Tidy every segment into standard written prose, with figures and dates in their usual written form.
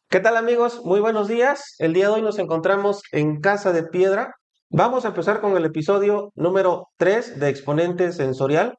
¿Qué tal amigos? Muy buenos días. El día de hoy nos encontramos en Casa de Piedra. Vamos a empezar con el episodio número 3 de Exponente Sensorial.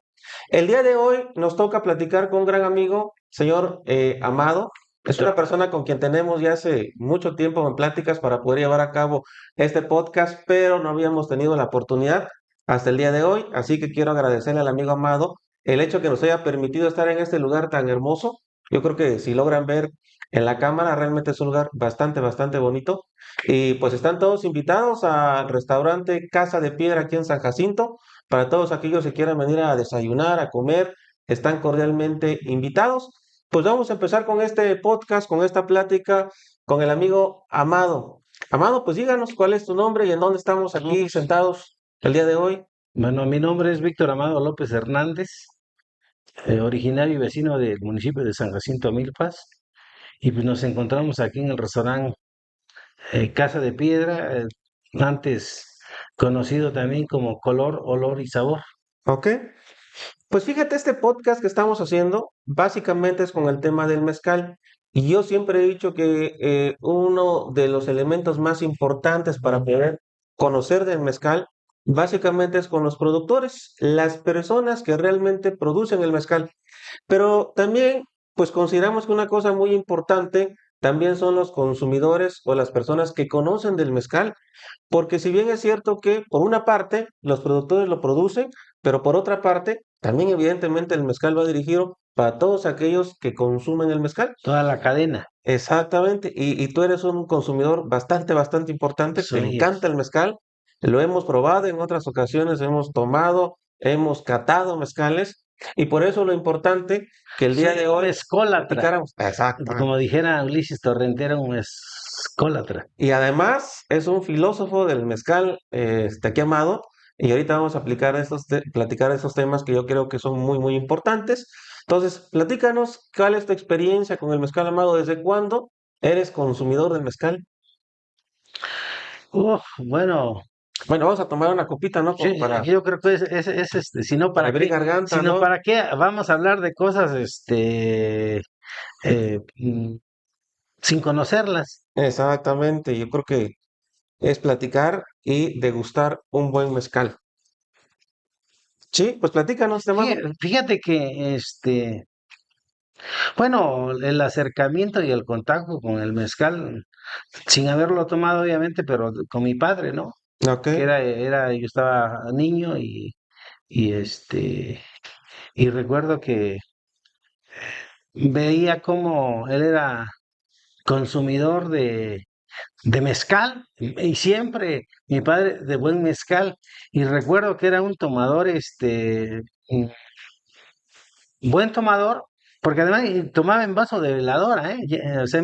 El día de hoy nos toca platicar con un gran amigo, señor Amado. Es una persona con quien tenemos ya hace mucho tiempo en pláticas para poder llevar a cabo este podcast, pero no habíamos tenido la oportunidad hasta el día de hoy. Así que quiero agradecerle al amigo Amado el hecho que nos haya permitido estar en este lugar tan hermoso. Yo creo que si logran ver en la cámara, realmente es un lugar bastante bonito. Y pues están todos invitados al restaurante Casa de Piedra aquí en San Jacinto. Para todos aquellos que quieran venir a desayunar, a comer, están cordialmente invitados. Pues vamos a empezar con este podcast, con esta plática con el amigo Amado. Amado, pues díganos cuál es tu nombre y en dónde estamos aquí sentados el día de hoy. Bueno, mi nombre es Víctor Amado López Hernández, originario y vecino del municipio de San Jacinto Milpas, y pues nos encontramos aquí en el restaurante Casa de Piedra, antes conocido también como Color, Olor y Sabor. ¿Ok? Pues fíjate, este podcast que estamos haciendo básicamente es con el tema del mezcal. Y yo siempre he dicho que uno de los elementos más importantes para poder conocer del mezcal, básicamente es con los productores, las personas que realmente producen el mezcal. Pero también, pues consideramos que una cosa muy importante también son los consumidores o las personas que conocen del mezcal, porque si bien es cierto que por una parte los productores lo producen, pero por otra parte también evidentemente el mezcal va dirigido para todos aquellos que consumen el mezcal. Toda la cadena. Exactamente, y tú eres un consumidor bastante importante, te Soy es. encanta el mezcal, lo hemos probado en otras ocasiones, hemos tomado, hemos catado mezcales, y por eso lo importante que el día Soy de un hoy mezcólatra. platicáramos. Exacto. Como dijera Ulises Torrentera, un mezcólatra. Y además es un filósofo del mezcal, aquí Amado, y ahorita vamos a platicar esos temas que yo creo que son muy importantes. Entonces, platícanos, ¿cuál es tu experiencia con el mezcal, Amado? ¿Desde cuándo eres consumidor del mezcal? Bueno, Bueno, vamos a tomar una copita, ¿no? sí, Como yo creo que si no, para ¿para abrir qué? garganta, Sino, ¿no? ¿para qué vamos a hablar de cosas, eh, mm, sin conocerlas? Exactamente, yo creo que es platicar y degustar un buen mezcal. Sí, pues platícanos, Amado. Fíjate que, bueno, el acercamiento y el contacto con el mezcal, sin haberlo tomado, obviamente, pero con mi padre, ¿no? Ok. Que yo estaba niño y y recuerdo que veía cómo él era consumidor de mezcal y siempre mi padre de buen mezcal y recuerdo que era un tomador buen tomador porque además tomaba en vaso de veladora, o sea,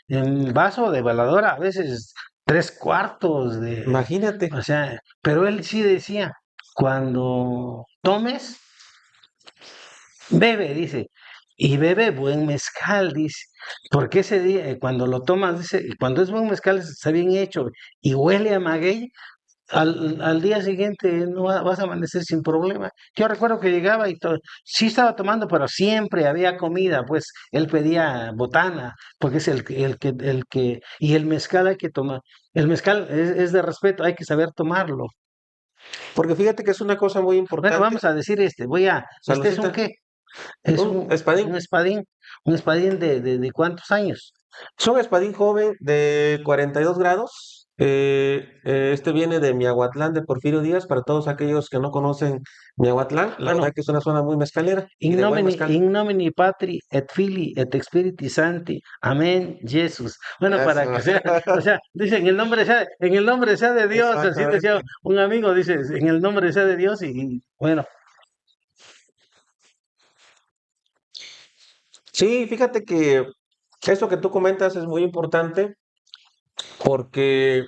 en vaso de veladora a veces tres cuartos Imagínate. o sea, pero él sí decía, cuando tomes bebe, dice, y bebe buen mezcal, dice, porque ese día, cuando lo tomas, dice, y cuando es buen mezcal, está bien hecho y huele a maguey, al día siguiente no vas a amanecer sin problema. Yo recuerdo que llegaba y sí estaba tomando, pero siempre había comida, pues él pedía botana, porque es y el mezcal hay que tomar, el mezcal es de respeto, hay que saber tomarlo. Porque fíjate que es una cosa muy Bueno, importante. vamos a decir ¿este es un Saludcita. qué? Es Un espadín. un espadín de ¿cuántos años? Es un espadín joven de 42 grados. Este viene de Miahuatlán, de Porfirio Díaz. Para todos aquellos que no conocen Miahuatlán, la verdad Bueno, que es una zona muy mezcalera y de buen mezcal. in nomine Patri et Filii et Spiritus Sancti. Amén, Jesús. Bueno, para Eso. que sea, o sea, dice en el nombre sea de Dios, así decía Exactamente. un amigo, dice, en el nombre sea de Dios bueno, Sí, fíjate que esto que tú comentas es muy importante porque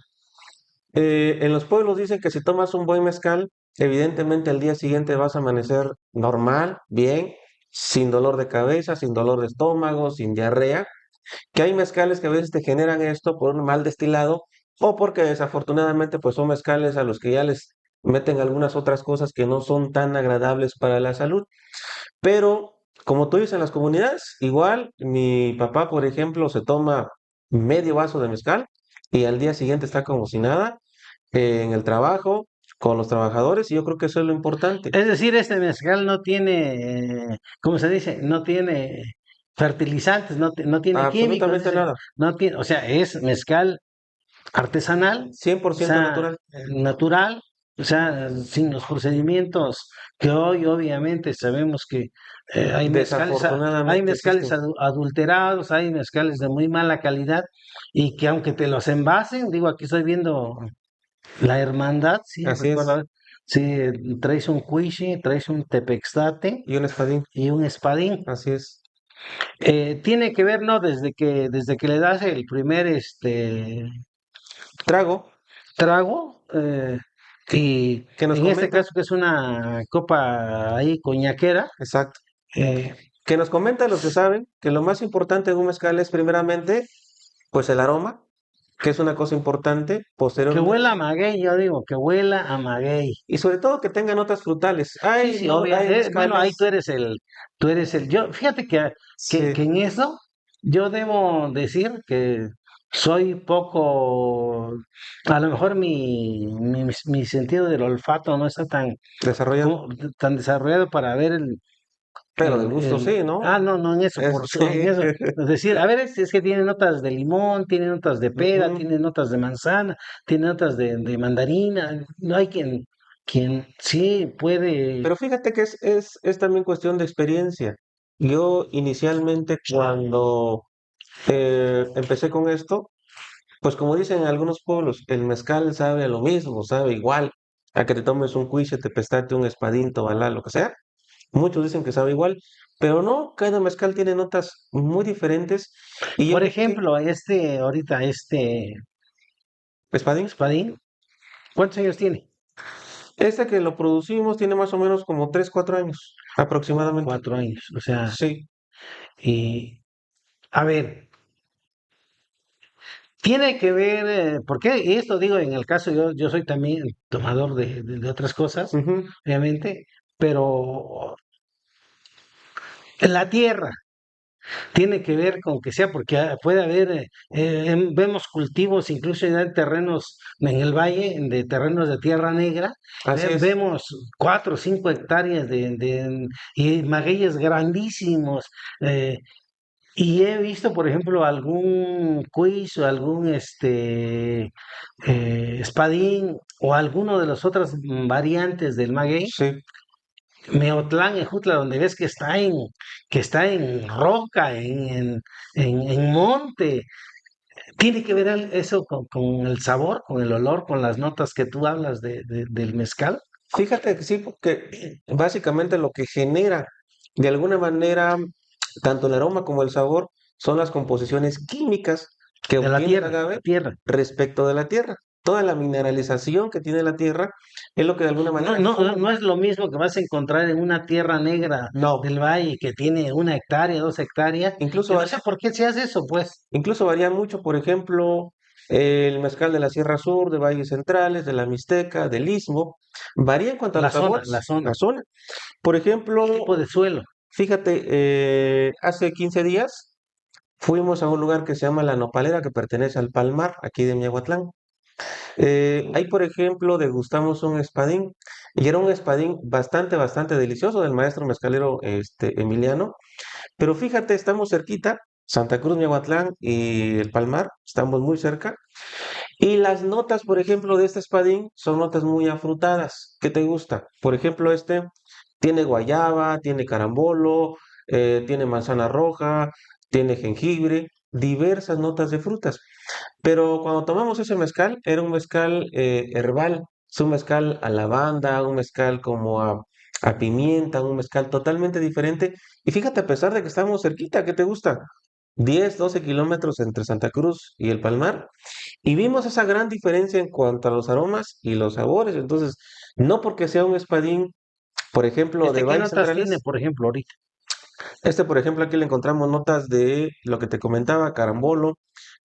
en los pueblos dicen que si tomas un buen mezcal, evidentemente al día siguiente vas a amanecer normal, bien, sin dolor de cabeza, sin dolor de estómago, sin diarrea. Que hay mezcales que a veces te generan esto por un mal destilado o porque desafortunadamente pues son mezcales a los que ya les meten algunas otras cosas que no son tan agradables para la salud. Pero como tú dices en las comunidades, igual mi papá, por ejemplo, se toma medio vaso de mezcal y al día siguiente está como si nada, en el trabajo, con los trabajadores, y yo creo que eso es lo importante. Es decir, este mezcal no tiene, ¿cómo se dice? No tiene fertilizantes, no tiene químicos, Absolutamente dice, nada, no tiene, o sea, es mezcal artesanal, cien por o ciento sea, natural. natural, o sea, sin los procedimientos que hoy obviamente sabemos que hay Desafortunadamente mezcales existen. adulterados, hay mezcales de muy mala calidad y que aunque te los envasen, digo, aquí estoy viendo la hermandad, sí, Así es. recuerda, sí, traes un cuiche, traes un tepextate Y un espadín, y un espadín. así es. Tiene que ver, ¿no? Desde que le das el primer Trago, trago, y que nos en este comenta, caso que es una copa ahí coñaquera, exacto, eh, que nos comenta los que saben que lo más importante de un mezcal es primeramente, pues el aroma, que es una cosa importante, que huela posteriormente, a maguey, yo digo, que huela a maguey. y sobre todo que tenga notas frutales. Sí, Hay, sí, no, obvia. hay Bueno, ahí mezcales, yo, fíjate que sí, en eso yo debo decir que soy poco, a lo mejor mi sentido del olfato no está desarrollado, tan desarrollado para ver pero del gusto sí, ¿no? no, no en eso, Eso sí. en eso, es decir, a ver, es que tiene notas de limón, tiene notas de pera, Ujú. tiene notas de manzana, tiene notas de mandarina, no hay quien sí puede. Pero fíjate que es también cuestión de experiencia. Yo inicialmente cuando empecé con esto, pues como dicen en algunos pueblos, el mezcal sabe a lo mismo, sabe igual a que te tomes un cuiche, te pestate un espadín, tobalá, lo que sea. Muchos dicen que sabe igual, pero no, cada mezcal tiene notas muy diferentes y yo Por creo que ejemplo, ahorita espadín, espadín, ¿cuántos años tiene? este que lo producimos tiene más o menos como 3 4 años aproximadamente. 4 años, o sea, Sí. y a ver, tiene que ver, porque esto digo, en el caso yo soy también tomador de otras cosas, Ujú. obviamente, pero la tierra tiene que ver con que sea, porque puede haber, vemos cultivos incluso ya en terrenos en el valle, de terrenos de tierra negra, Así es. vemos 4 o 5 hectáreas y magueyes grandísimos. Y he visto, por ejemplo, algún quiz o algún espadín o alguno de las otras variantes del maguey, Sí. Meotlán, Ejutla, donde ves que está en roca, en monte. Tiene que ver eso con el sabor, con el olor, con las notas que tú hablas del mezcal. Fíjate que sí, porque básicamente lo que genera de alguna manera tanto el aroma como el sabor son las composiciones químicas que De obtiene el la agave tierra. respecto de la tierra. Toda la mineralización que tiene la tierra es lo que de alguna No, manera no, no forma. no es lo mismo que vas a encontrar en una tierra negra No, del valle que tiene 1 hectárea, 2 hectáreas. incluso Yo no sé varía, por qué se hace eso, pues. incluso varía mucho, por ejemplo, el mezcal de la Sierra Sur, de Valles Centrales, de la Mixteca, del Istmo, varía en cuanto a La los zona, la sabores, zona, la zona. Por el tipo ejemplo, de suelo. fíjate, hace 15 días fuimos a un lugar que se llama La Nopalera, que pertenece al Palmar, aquí de Miahuatlán. Ahí, por ejemplo, degustamos un espadín, y era un espadín bastante, bastante delicioso del maestro mezcalero Emiliano. Pero fíjate, estamos cerquita, Santa Cruz, Miahuatlán y el Palmar, estamos muy cerca. Y las notas, por ejemplo, de este espadín son notas muy afrutadas. ¿Qué te gusta? Por ejemplo, este tiene guayaba, tiene carambolo, tiene manzana roja, tiene jengibre, diversas notas de frutas. Pero cuando tomamos ese mezcal, era un mezcal herbal, es un mezcal a lavanda, un mezcal como a pimienta, un mezcal totalmente diferente. Y fíjate, a pesar de que estamos cerquita, ¿qué te gusta? 10 12 kilómetros entre Santa Cruz y el Palmar. Y vimos esa gran diferencia en cuanto a los aromas y los sabores. Entonces, no porque sea un espadín, por ejemplo, de ¿Qué Valles notas tiene, Centrales, por ejemplo, ahorita? este, por ejemplo, aquí le encontramos notas de lo que te comentaba, carambolo,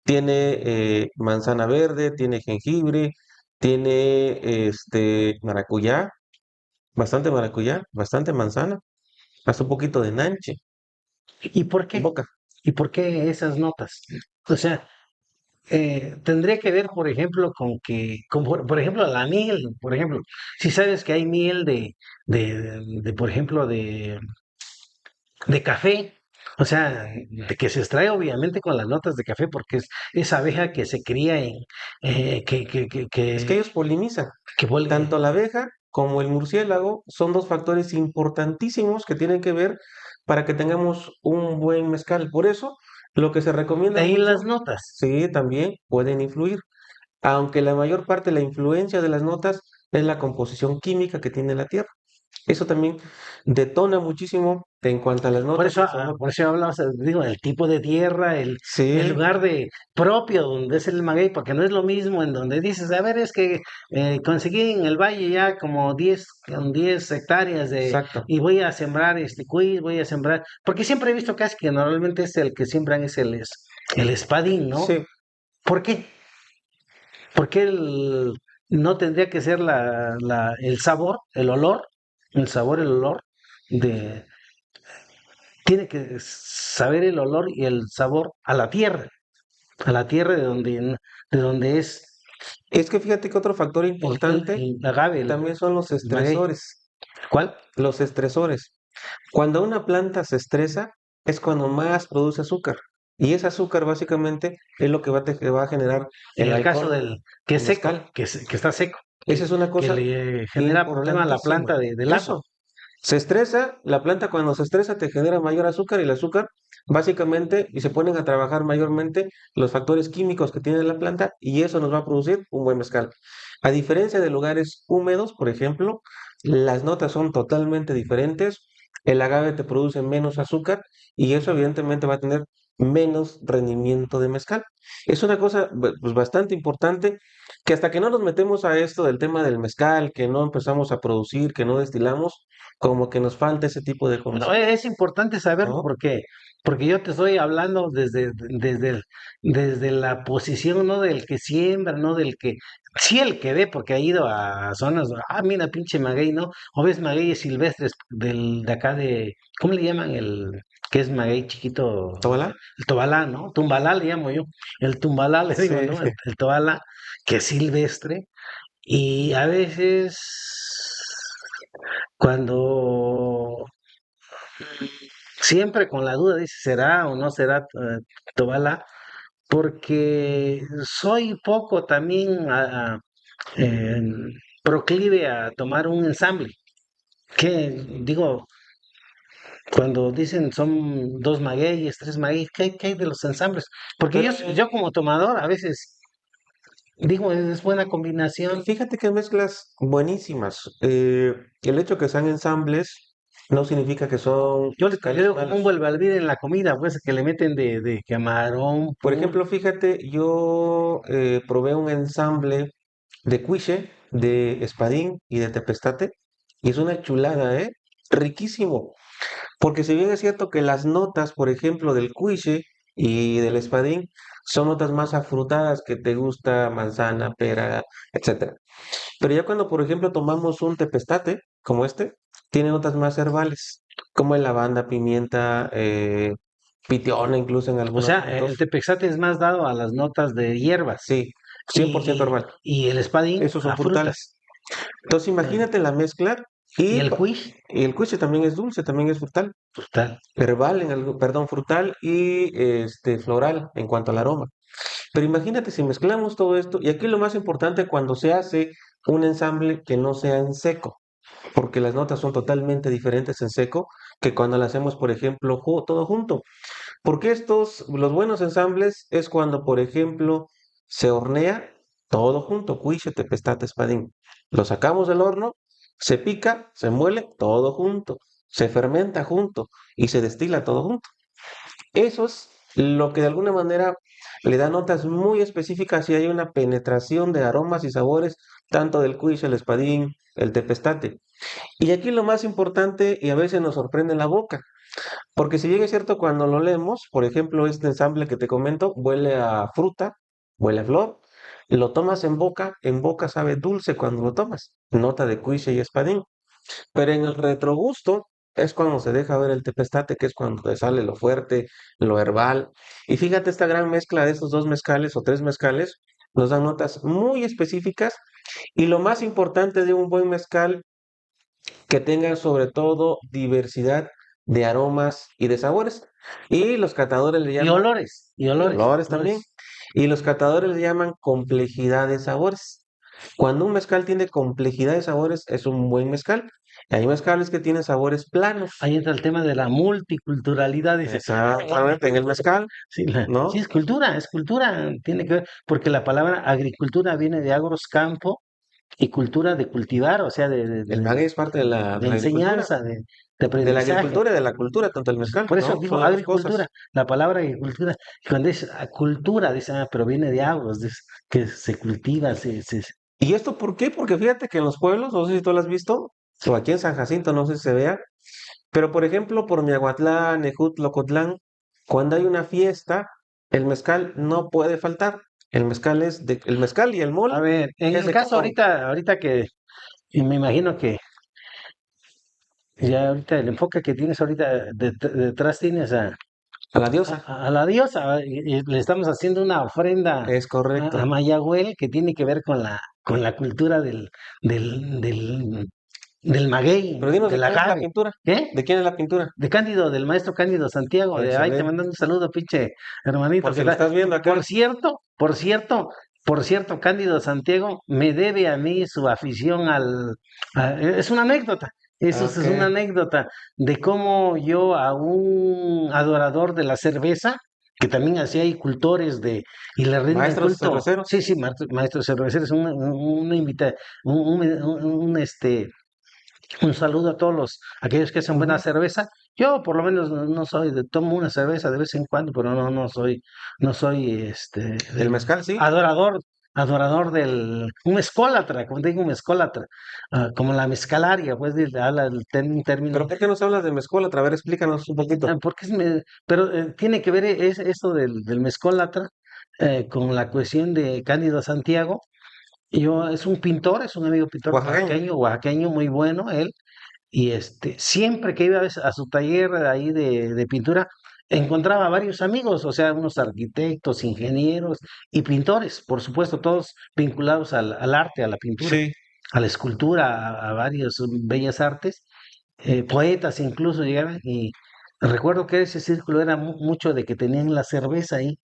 tiene manzana verde, tiene jengibre, tiene maracuyá, bastante manzana, hasta un poquito de nanche ¿Y por en qué? boca. ¿Y por qué esas notas? O sea, tendría que ver, por ejemplo, con que, por ejemplo, la miel, por ejemplo, si sabes que hay miel por ejemplo, de café, o sea, de que se extrae obviamente con las notas de café, porque es esa abeja que se cría en, Es que ellos polinizan. que Tanto la abeja como el murciélago son dos factores importantísimos que tienen que ver para que tengamos un buen mezcal. Por eso, lo que se de recomienda ahí las mucho, notas. sí, también pueden influir, aunque la mayor parte de la influencia de las notas es la composición química que tiene la tierra. Eso también detona muchísimo en cuanto a las notas y el sabor. Por eso hablaba, o sea, digo, el tipo de tierra, el Sí, lugar de propio donde es el maguey, porque no es lo mismo en donde dices, a ver, es que conseguí en el valle ya como 10 hectáreas exacto. y voy a sembrar este cuy, voy a sembrar, porque siempre he visto casi que normalmente es el que siembran es el espadín, ¿no? Sí, ¿Por qué? Porque no tendría que ser el sabor, el olor de, tiene que saber el olor y el sabor a la tierra de donde es es que fíjate que otro factor importante el agave, también son los el maguey. estresores. ¿Cuál? Los estresores. Cuando una planta se estresa es cuando más produce azúcar. Y ese azúcar básicamente es lo que que va a generar En el el caso alcohol, del que es el seco, mezcal. que está seco, Esa es una que cosa le genera problema a la importantísima. planta del agua. Eso, se estresa, la planta cuando se estresa te genera mayor azúcar y el azúcar básicamente, y se ponen a trabajar mayormente los factores químicos que tiene la planta y eso nos va a producir un buen mezcal. A diferencia de lugares húmedos, por ejemplo, las notas son totalmente diferentes, el agave te produce menos azúcar y eso evidentemente va a tener menos rendimiento de mezcal. Es una cosa pues, bastante importante que hasta que no nos metemos a esto del tema del mezcal, que no empezamos a producir, que no destilamos, como que nos falta ese tipo de No, conocimiento, es importante saberlo ¿no? porque yo te estoy hablando desde la posición, no del que siembra, no del que, sí el que ve, porque ha ido a zonas, mira, pinche maguey, ¿no? O ves magueyes silvestres de acá ¿cómo le llaman que es maguey chiquito? ¿Hola? El tobalá, ¿no? Tumbalá le llamo yo, el tumbalá le Sí, digo, ¿no? El tobalá, que es silvestre, y a veces cuando siempre con la duda, dice, ¿será o no será Tobala? Porque soy poco también eh, proclive a tomar un ensamble. Que digo, cuando dicen son dos magueyes, tres magueyes, ¿qué hay de los ensambles? Porque pero yo como tomador a veces digo, es buena combinación. fíjate que mezclas buenísimas. El hecho que sean ensambles no significa que son Yo mezcales digo como un malos. vuelve al en la comida, pues que le meten de camarón, Por pulpo. ejemplo, fíjate, yo probé un ensamble de cuiche, de espadín y de tepestate, y es una chulada, ¿eh? Riquísimo. Porque si bien es cierto que las notas, por ejemplo, del cuiche y del espadín son notas más afrutadas que te gusta manzana, pera, etcétera. Pero ya cuando, por ejemplo, tomamos un tepestate como este, tiene notas más herbales, como el lavanda, pimienta, pitiona, incluso en O algunos sea, el puntos. tepexate es más dado a las notas de hierbas Sí, 100% herbal. y el espadín Esos son a frutales. frutas. Entonces Eh, imagínate la mezcla y y, el quiche, y el cuiche también es dulce, también es frutal. frutal. Herbal, en algo, perdón, frutal y floral en cuanto al aroma. Pero imagínate si mezclamos todo esto, y aquí lo más importante cuando se hace un ensamble que no sea en seco, porque las notas son totalmente diferentes en seco que cuando lo hacemos, por ejemplo, todo junto. Porque los buenos ensambles es cuando, por ejemplo, se hornea todo junto, cuiche, tepestate, espadín. Lo sacamos del horno, se pica, se muele todo junto, se fermenta junto y se destila todo junto. Eso es lo que de alguna manera le da notas muy específicas y hay una penetración de aromas y sabores, tanto del cuiche, el espadín, el tepestate. Y aquí lo más importante, y a veces nos sorprende la boca, porque si bien es cierto cuando lo leemos, por ejemplo, este ensamble que te comento, huele a fruta, huele a flor, lo tomas en boca sabe dulce cuando lo tomas, nota de cuiche y espadín. Pero en el retrogusto es cuando se deja ver el tepestate, que es cuando te sale lo fuerte, lo herbal. Y fíjate, esta gran mezcla de esos dos mezcales o tres mezcales nos dan notas muy específicas. Y lo más importante de un buen mezcal, que tenga sobre todo diversidad de aromas y de sabores. Y los catadores le llaman, y olores también. olores. Y los catadores le llaman complejidad de sabores. Cuando un mezcal tiene complejidad de sabores, es un buen mezcal. Hay mezcales que tienen sabores planos. Ahí entra el tema de la multiculturalidad, dice. Exactamente, en el mezcal, Sí, sí, ¿no? es cultura, tiene que ver, porque la palabra agricultura viene de agros, campo, y cultura de cultivar, o sea, El maguey es parte de de la agricultura, enseñanza, de de la aprendizaje. agricultura y de la cultura, tanto el mezcal, Por eso ¿no? Son digo las dos agricultura, cosas. la palabra agricultura, y cuando es cultura, dice, pero viene de agros, que se cultiva, ¿Y esto por qué? Porque fíjate que en los pueblos, no sé si tú lo has visto, o aquí en San Jacinto, no sé si se vea, pero por ejemplo, por Miahuatlán, Ejutla, Locotlán, cuando hay una fiesta, el mezcal no puede faltar. El mezcal y el a mole ver, en es el de caso cajón. ahorita que, y me imagino que ya ahorita el enfoque que tienes ahorita detrás tienes A la diosa. a la diosa, y le estamos haciendo una ofrenda Es a correcto. Mayagüel que tiene que ver con la cultura del, del, del maguey, Pero dinos de del quién es la agave. pintura. ¿Qué? ¿De quién es la pintura? De Cándido, del maestro Cándido Santiago, de ahí te Excelente. mandando un saludo, pinche hermanito, Por si ¿qué lo tal? estás viendo acá. Por cierto, Cándido Santiago me debe a mí su afición es una anécdota, eso es Ok. una anécdota de cómo yo a un adorador de la cerveza, que también hacía ahí cultores y le rinden Maestros culto, cerveceros. sí, sí, maestro cervecero, es una invita, un saludo a todos aquellos que hacen buena Ujú. cerveza. Yo por lo menos no soy tomo una cerveza de vez en cuando, pero no soy El del mezcal, sí. adorador, un escólatra, como te digo, un escólatra, como la mezcalaria, pues habla un Pero término, ¿por qué nos hablas de mezcal? A ver, explícanos un poquito. porque pero tiene que ver esto del mezcólatra con la cuestión de Cándido Santiago. Es un pintor, es un amigo pintor Oaxaqueño. oaxaqueño muy bueno, él. Y siempre que iba a su taller ahí de pintura, encontraba varios amigos, o sea, unos arquitectos, ingenieros y pintores, por supuesto, todos vinculados al arte, a la pintura, Sí. a la escultura, a varias bellas artes, poetas incluso llegaban. Y recuerdo que ese círculo era mucho de que tenían la cerveza ahí,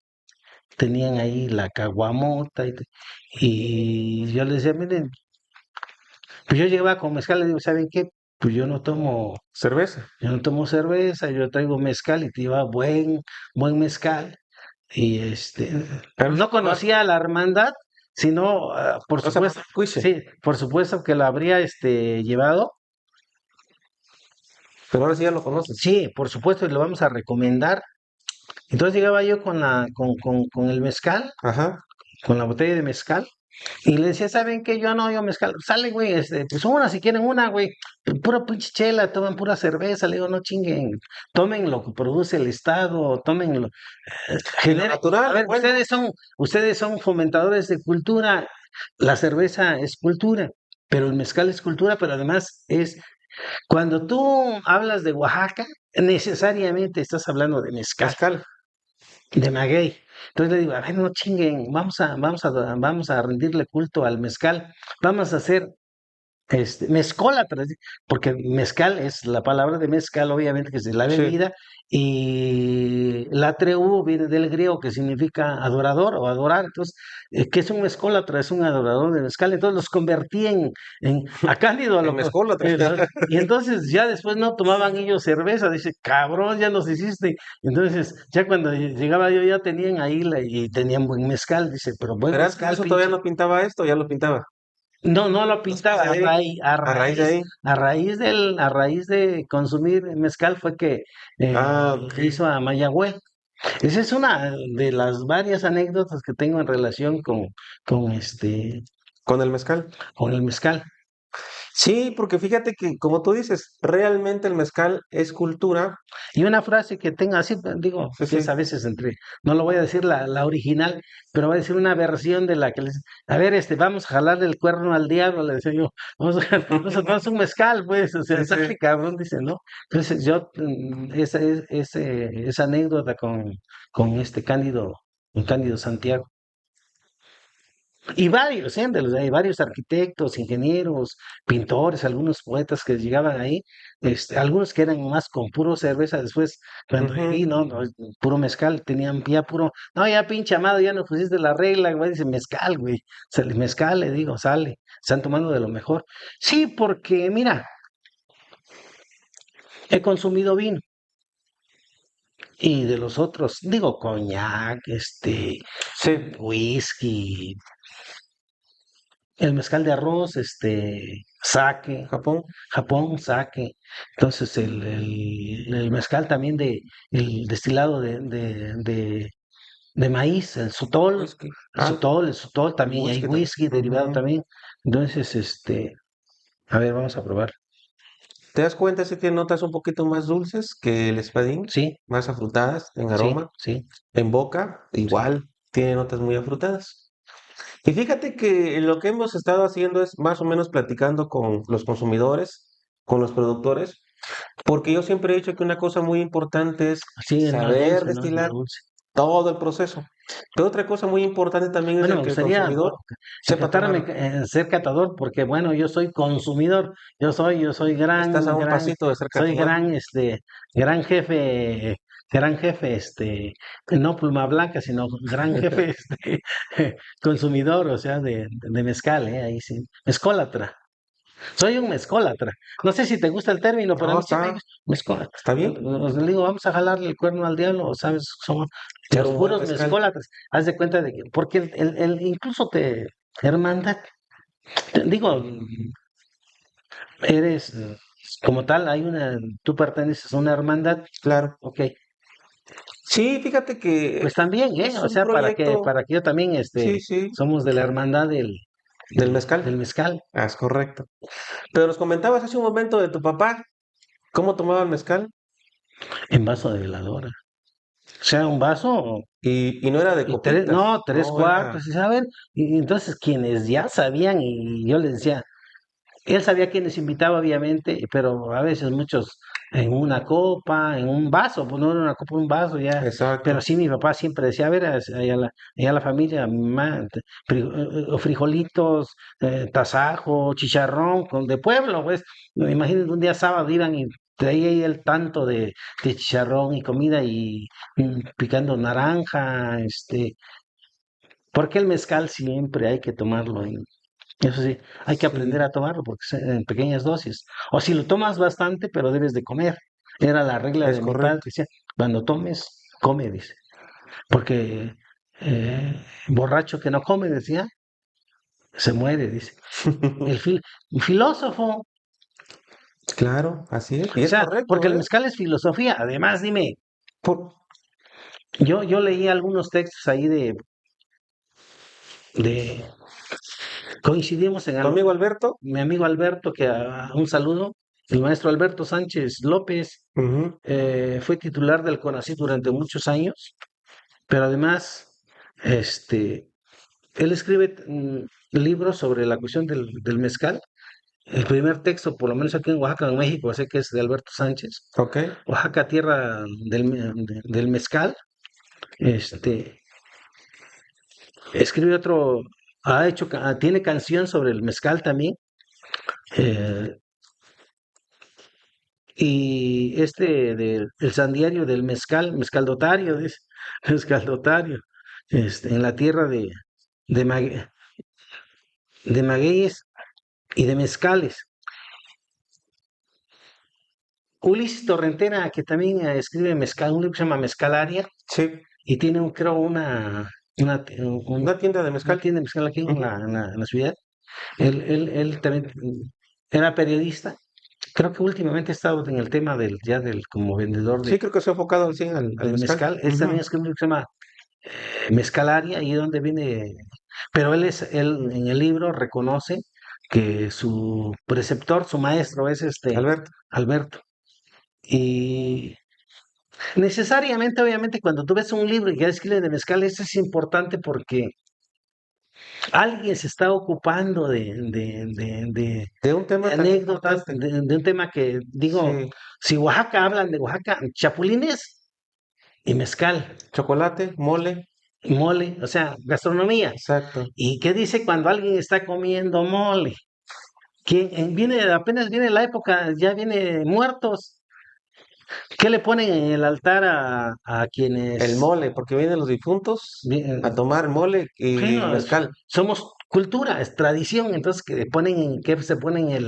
tenían ahí la caguamota, y yo les decía, miren, pues yo llegaba con mezcal y le digo, ¿saben qué? Pues Cerveza. yo no tomo cerveza, yo traigo mezcal y te iba buen mezcal. Y Pero no conocía a la hermandad, sino, por o sea, supuesto, cuiche. sí, por supuesto que lo habría llevado. Pero ahora sí ya lo conoces. Sí, por supuesto, y lo vamos a recomendar. Entonces llegaba yo con el mezcal, Ajá. con la botella de mezcal. Y le decía, ¿saben qué? Yo mezcal. Sale, güey, pues una, si quieren una, güey. Pura pinche chela, toman pura cerveza. Le digo, no chinguen. Tomen lo que produce el Estado, tomen lo. Y lo A natural, lo ver, bueno. ustedes son fomentadores de cultura. La cerveza es cultura, pero el mezcal es cultura, pero además cuando tú hablas de Oaxaca, necesariamente estás hablando de mezcal, Mezcal. de maguey. Entonces le digo, a ver, no chinguen, vamos a rendirle culto al mezcal, vamos a hacer mezcólatras, porque mezcal es la palabra de mezcal, obviamente, que es de la Sí. bebida, y la treu viene del griego que significa adorador o adorar. Entonces, ¿qué es un mezcólatra? Es un adorador de mezcal. Entonces los convertí a Cándido, En mezcal. y entonces ya después no tomaban ellos cerveza, dice, cabrón, ya nos hiciste. Entonces, ya cuando llegaba yo, ya tenían ahí y tenían buen mezcal, dice, pero buen Pero antes de mezcal, eso todavía pinche. no pintaba esto, ya lo pintaba. No, no lo Después pintaba de ahí, a raíz de ahí. a raíz de consumir mezcal fue que Ah, ok. hizo a Mayagüel. Esa es una de las varias anécdotas que tengo en relación con Con el mezcal. con el mezcal. Sí, porque fíjate que, como tú dices, realmente el mezcal es cultura. Y una frase que tenga así, digo, Sí, que es sí. a veces entre, no lo voy a decir la original, pero voy a decir una versión de la que les, a ver, vamos a jalarle el cuerno al diablo, le decía yo, vamos a tomarse un mezcal, pues, o sea, Sí, sí. sale cabrón, dice, ¿no? Entonces yo, esa anécdota con con Cándido Santiago. Y varios, hay varios arquitectos, ingenieros, pintores, algunos poetas que llegaban ahí, algunos que eran más con puro cerveza, después cuando Ujú. viví, no, puro mezcal, tenían ya puro, no, ya pinche amado, ya no pusiste la regla, güey, dice mezcal, güey, el mezcal, le digo, sale, están tomando de lo mejor. Sí, porque mira, he consumido vino y de los otros, digo, coñac, Sí, whisky, el mezcal de arroz, sake, Japón. Japón, sake. Entonces, el mezcal también el destilado de maíz, Whisky. Ah, el sotol el también, y hay whisky también. whisky derivado Ujú. también. Entonces, a ver, vamos a probar. ¿Te das cuenta si tiene notas un poquito más dulces que el espadín? Sí, Más afrutadas en sí, aroma. sí, En boca, sí. igual, tiene notas muy afrutadas. Y fíjate que lo que hemos estado haciendo es más o menos platicando con los consumidores, con los productores, porque yo siempre he dicho que una cosa muy importante es Sí, es más saber dulce, ¿no? Es más destilar dulce. todo el proceso. Pero otra cosa muy importante también es Bueno, el me que el gustaría consumidor sepa encantarme tomarlo. ser catador porque, bueno, yo soy consumidor, yo soy Estás a un pasito de ser soy catador. gran jefe, gran jefe, no pluma blanca, sino gran jefe, consumidor, o sea, de mezcal, ahí sí, mezcólatra. Soy un mezcólatra. No sé si te gusta el término, pero a No, mí sí me gusta mezcólatra. está bien. Os digo, vamos a jalarle el cuerno al diablo, ¿sabes? Somos Echar los un buen puros mezcal. mezcólatras. Haz de cuenta de que, porque incluso hermandad, digo, eres como tal, tú perteneces a una hermandad, Claro. ok. Sí, fíjate que Pues también, es o un sea, proyecto, para que yo también, sí, sí, somos de la hermandad del mezcal. del mezcal, Ah, es correcto. Pero nos comentabas hace un momento de tu papá, cómo tomaba el mezcal en vaso de veladora. O sea, un vaso. y no era de Y tres, copitas, no, tres no era. cuartos, y saben, y entonces quienes ya sabían, y yo les decía, él sabía quiénes invitaba, obviamente, pero a veces muchos en una copa, en un vaso, pues no era una copa, un vaso ya, pero Exacto. sí mi papá siempre decía, a ver, allá la familia, o frijolitos, tasajo, chicharrón, de pueblo, pues, imagínense un día sábado iban y traía ahí el tanto de chicharrón y comida y picando naranja, porque el mezcal siempre hay que tomarlo eso sí, hay que aprender Sí, a tomarlo porque es en pequeñas dosis. O si lo tomas bastante, pero debes de comer. Era la regla es de mi padre, correcto. decía, cuando tomes, come, dice. Porque borracho que no come, decía, se muere, dice. El filósofo, Claro, así es. Y o es sea, porque correcto, el ¿eh? mezcal es filosofía. Además, dime, Por- yo leí algunos textos ahí de coincidimos en ¿Tu algo. amigo Alberto? Mi amigo Alberto, un saludo, el maestro Alberto Sánchez López, Ujú. fue titular del CONACYT durante muchos años, pero además, este, él escribe libros sobre la cuestión del mezcal. El primer texto, por lo menos aquí en Oaxaca, en México, sé que es de Alberto Sánchez. Ok. Oaxaca, tierra del mezcal. Este, escribe otro, tiene canción sobre el mezcal también. eh, y el sandiario del mezcaldotario, dice, mezcaldotario, en la tierra de, mague- de magueyes y de mezcales. Ulises Torrentera, que también escribe mezcal, un libro que se llama Mezcalaria, Sí, y tiene, creo, una tienda de una mezcal. tienda de mezcal aquí en Ujú. en la ciudad. Él también era periodista. Creo que últimamente ha estado en el tema como vendedor Sí, creo que se ha enfocado al 100 al del mezcal. mezcal. Él Ujú. también escribe un libro que se llama Mezcalaria, y donde viene, pero él en el libro reconoce que su preceptor, su maestro es Alberto. Alberto. Y necesariamente, obviamente, cuando tú ves un libro y que escribe de mezcal, eso es importante porque alguien se está ocupando De un de tema tan anécdotas, importante. de un tema que, digo, Sí. si Oaxaca hablan de Oaxaca, chapulines y mezcal, Chocolate, mole. mole, o sea, gastronomía. Exacto. ¿Y qué dice cuando alguien está comiendo mole? Viene, apenas viene la época, ya viene muertos. ¿Qué le ponen en el altar a El quienes, mole, porque vienen los difuntos a vi- tomar mole y bueno, mezcal. somos cultura, es tradición, entonces que ponen, ¿qué se pone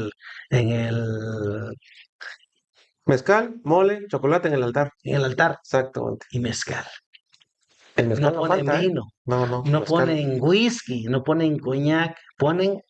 Mezcal, mole, chocolate en el altar. en el altar? Exactamente. Y mezcal. El No mezcal no ponen falta, ¿eh? vino, No, no, no mezcal. ponen whisky, no ponen coñac, ponen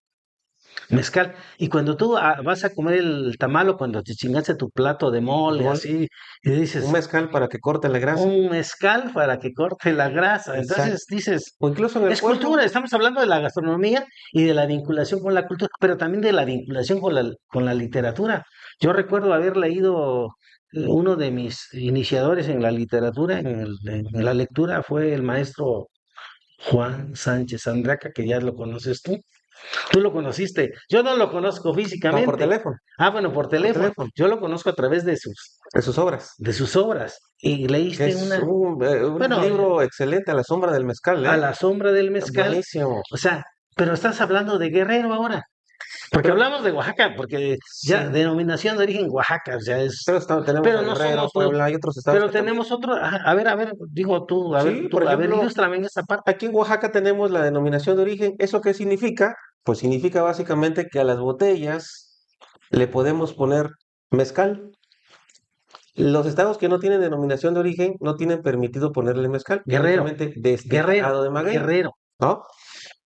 mezcal. Y cuando tú vas a comer el tamal o cuando te chingaste tu plato de mole, Mole, así, y un dices, mezcal para que corte la grasa. un mezcal para que corte la grasa. Exacto. Entonces dices, O incluso en el es pueblo. cultura, estamos hablando de la gastronomía y de la vinculación con la cultura, pero también de la vinculación con la literatura. Yo recuerdo haber leído uno de mis iniciadores en la literatura, en la lectura, fue el maestro Juan Sánchez Andraca, que ya lo conoces tú. Tú lo conociste. Yo no lo conozco No, por físicamente. teléfono. Ah, bueno, por Por teléfono. teléfono. Yo lo conozco a través De sus obras. de sus obras. Y Que leíste es una, un bueno, libro excelente, A la sombra del mezcal, a ¿eh? la sombra del mezcal. Buenísimo. O sea, pero estás hablando de Guerrero ahora. Porque Pero hablamos de Oaxaca, porque ya sí. denominación de origen Oaxaca, o sea, es, Pero tenemos pero a no Guerrero, somos, a Puebla, hay otros estados pero que también. tenemos otro, a ver, digo tú, Sí, por a ver, ejemplo, ilústrame en esa parte. aquí en Oaxaca tenemos la denominación de origen. ¿Eso qué significa? Pues significa básicamente que a las botellas le podemos poner mezcal. Los estados que no tienen denominación de origen no tienen permitido ponerle mezcal, Guerrero, únicamente Guerrero, destilado de maguey, Guerrero. ¿no?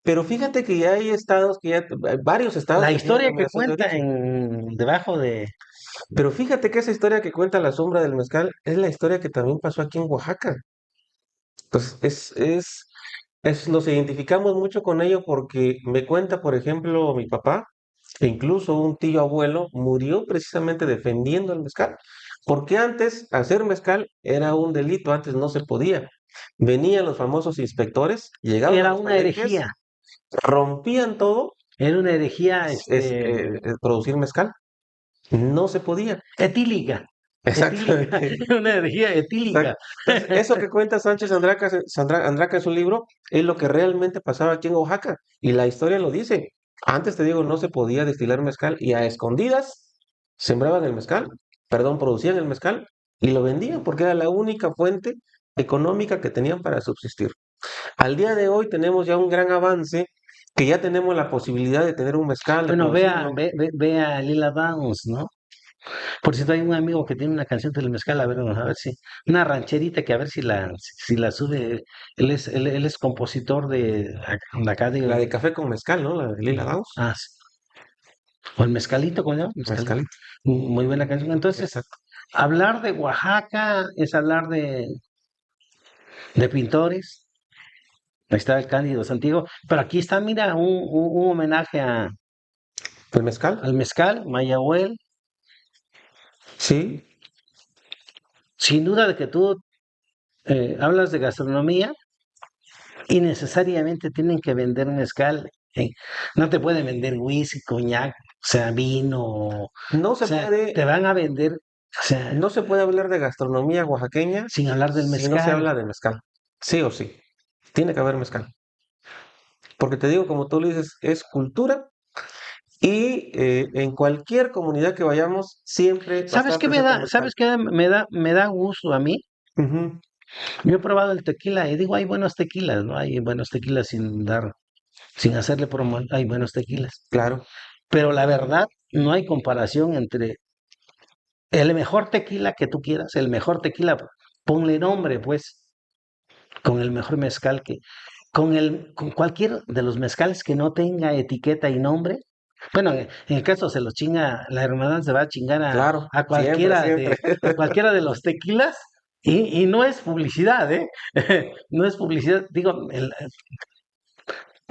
Pero fíjate que ya hay estados varios estados La que tienen historia que denominación de cuenta origen. en debajo de, Pero fíjate que esa historia que cuenta la sombra del mezcal es la historia que también pasó aquí en Oaxaca. Entonces, nos identificamos mucho con ello porque me cuenta, por ejemplo, mi papá, e incluso un tío abuelo murió precisamente defendiendo el mezcal. Porque antes hacer mezcal era un delito, antes no se podía. Venían los famosos inspectores, llegaban a era los una palenques, herejía, rompían todo, era una herejía, producir mezcal. No se podía. etílica, etílica, Exactamente. una herejía etílica. Exacto. Entonces, eso que cuenta Sánchez Andraca, Andraca en su libro es lo que realmente pasaba aquí en Oaxaca. Y la historia lo dice. Antes te digo, no se podía destilar mezcal y a escondidas sembraban el mezcal, perdón, producían el mezcal y lo vendían porque era la única fuente económica que tenían para subsistir. Al día de hoy tenemos ya un gran avance que ya tenemos la posibilidad de tener un mezcal, de Bueno, producirlo. ve a Lila Downs, ¿no? Por cierto, hay un amigo que tiene una canción del mezcal, a ver si, una rancherita que a ver si la sube. Él es compositor de acá La de café con mezcal, ¿no? La de Lila Downs. sí. O el mezcalito, ¿cómo se llama? Mezcalito. Mezcalito. Muy buena canción. Entonces, Exacto. hablar de Oaxaca es hablar de pintores. Ahí está el Cándido Santiago. Pero aquí está, mira, un homenaje ¿El mezcal? al mezcal, Mayahuel. Sí. Sin duda de que tú hablas de gastronomía y necesariamente tienen que vender mezcal. ¿Eh? No te pueden vender whisky, coñac, o sea, vino, o No se sea, puede, te van a vender, o sea, no se puede hablar de gastronomía oaxaqueña sin hablar del si no se mezcal. habla de mezcal. Sí o sí. Tiene que haber mezcal. Porque te digo, como tú lo dices, es cultura y en cualquier comunidad que vayamos siempre va a ¿Sabes estar qué me presente el da? mezcal. ¿Sabes qué me da gusto a mí? Ujú. Yo he probado el tequila y digo, hay buenos tequilas, ¿no? Hay buenos tequilas sin hacerle promo, hay buenos tequilas. Claro. Pero la verdad, no hay comparación entre el mejor tequila que tú quieras, el mejor tequila, ponle nombre, pues, con el mejor mezcal con cualquier de los mezcales que no tenga etiqueta y nombre. Bueno, en el caso se lo chinga, la hermandad se va a chingar Claro. a Siempre, cualquiera siempre. a cualquiera de los tequilas y no es publicidad, ¿eh? No es publicidad. Digo,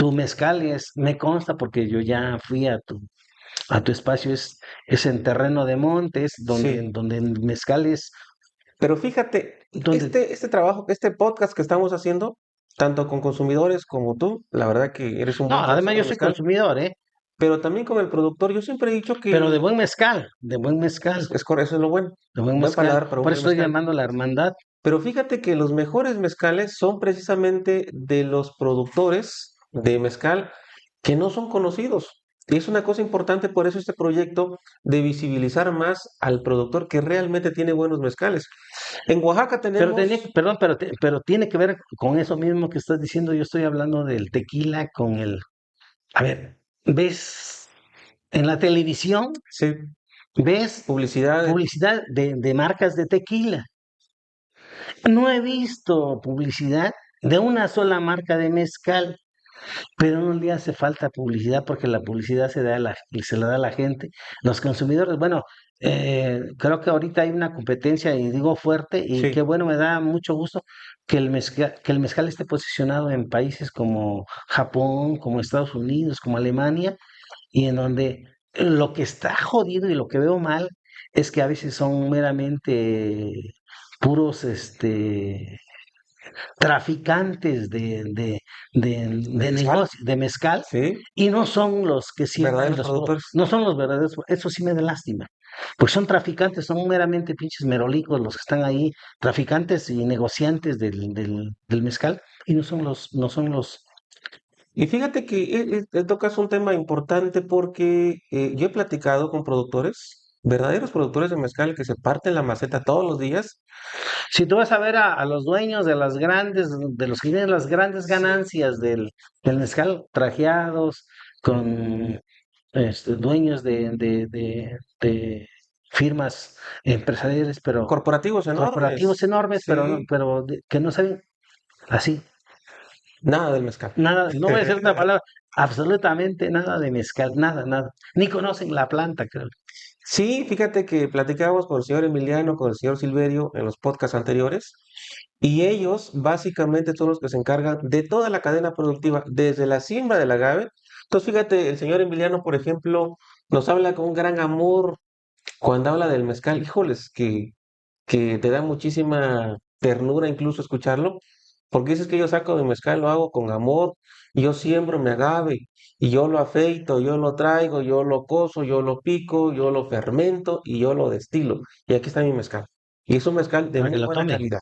tu mezcal me consta porque yo ya fui a tu espacio, es en terreno de montes, Sí. donde el mezcal es, Pero fíjate, donde, este trabajo, este podcast que estamos haciendo, tanto con consumidores como tú, la verdad que eres un no, buen además conocedor yo de soy mezcal, consumidor, pero también con el productor, yo siempre he dicho pero que de buen mezcal, eso es lo bueno, de buen buen mezcal. paladar para un Por eso buen estoy mezcal. llamando a la hermandad. Pero fíjate que los mejores mezcales son precisamente de los productores de mezcal que no son conocidos. Y es una cosa importante, por eso este proyecto de visibilizar más al productor que realmente tiene buenos mezcales. En Oaxaca Pero tenía, tenemos, perdón, pero tiene que ver con eso mismo que estás diciendo. Yo estoy hablando del tequila con el. A ver, ¿ves en la televisión? sí, ¿Ves publicidad. publicidad de marcas de tequila? No he visto publicidad de una sola marca de mezcal, pero no le hace falta publicidad porque la publicidad se la da a la gente, los consumidores. Bueno, creo que ahorita hay una competencia y digo fuerte y qué Sí. bueno, me da mucho gusto que el mezcal esté posicionado en países como Japón, como Estados Unidos, como Alemania, y en donde lo que está jodido y lo que veo mal es que a veces son meramente puros traficantes ¿De de mezcal? negocio, de mezcal, Sí, y no son los que verdaderos productores. no son los verdaderos, eso sí me da lástima. Pues son traficantes, son meramente pinches merolicos los que están ahí, traficantes y negociantes del mezcal, y no son los. Y fíjate que tocas un tema importante porque yo he platicado con productores, verdaderos productores de mezcal que se parten la maceta todos los días. Si tú vas a ver a los dueños de los que tienen las grandes Sí. ganancias del mezcal, trajeados, con dueños de firmas empresariales, pero Corporativos corporativos enormes. enormes, pero, Sí, que no saben así, nada del mezcal. nada, no voy a decir otra palabra, absolutamente nada de mezcal, nada, nada, ni conocen la planta, creo. Sí, fíjate que platicábamos con el señor Emiliano, con el señor Silverio en los podcasts anteriores, y ellos básicamente son los que se encargan de toda la cadena productiva, desde la siembra del agave. Entonces, fíjate, el señor Emiliano, por ejemplo, nos habla con un gran amor cuando habla del mezcal. Híjoles, que te da muchísima ternura incluso escucharlo, porque dices que yo saco de mezcal, lo hago con amor, yo siembro mi agave, y yo lo afeito, yo lo traigo, yo lo cozo, yo lo pico, yo lo fermento y yo lo destilo. Y aquí está mi mezcal. Y es un mezcal de Para que muy lo buena tomen. calidad.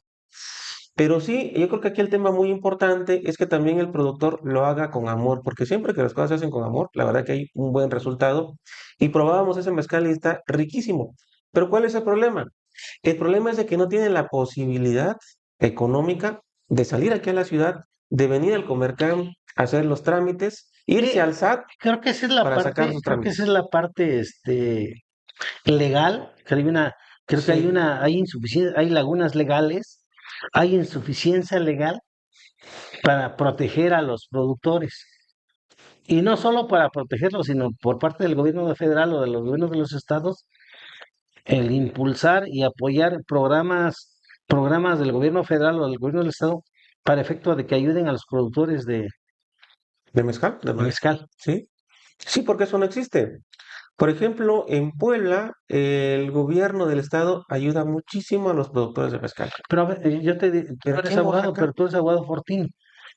Pero sí, yo creo que aquí el tema muy importante es que también el productor lo haga con amor, porque siempre que las cosas se hacen con amor, la verdad que hay un buen resultado. Y probábamos ese mezcal y está riquísimo. Pero ¿cuál es el problema? El problema es de que no tienen la posibilidad económica de salir aquí a la ciudad, de venir al Comercam a hacer los trámites, irse Sí, al SAT creo que esa es la para sacar parte, sus creo que esa es trámites. la parte, legal, creo que Sí, hay insuficiencia, hay lagunas legales, hay insuficiencia legal para proteger a los productores. Y no solo para protegerlos, sino por parte del gobierno federal o de los gobiernos de los estados, el impulsar y apoyar programas del gobierno federal o del gobierno del estado para efecto de que ayuden a los productores de mezcal, de de maíz. mezcal. Sí, sí, porque eso no existe. Por ejemplo, en Puebla, el gobierno del estado ayuda muchísimo a los productores de mezcal. Pero a ver, tú Pero aquí eres en abogado, Oaxaca, pero tú eres abogado fortín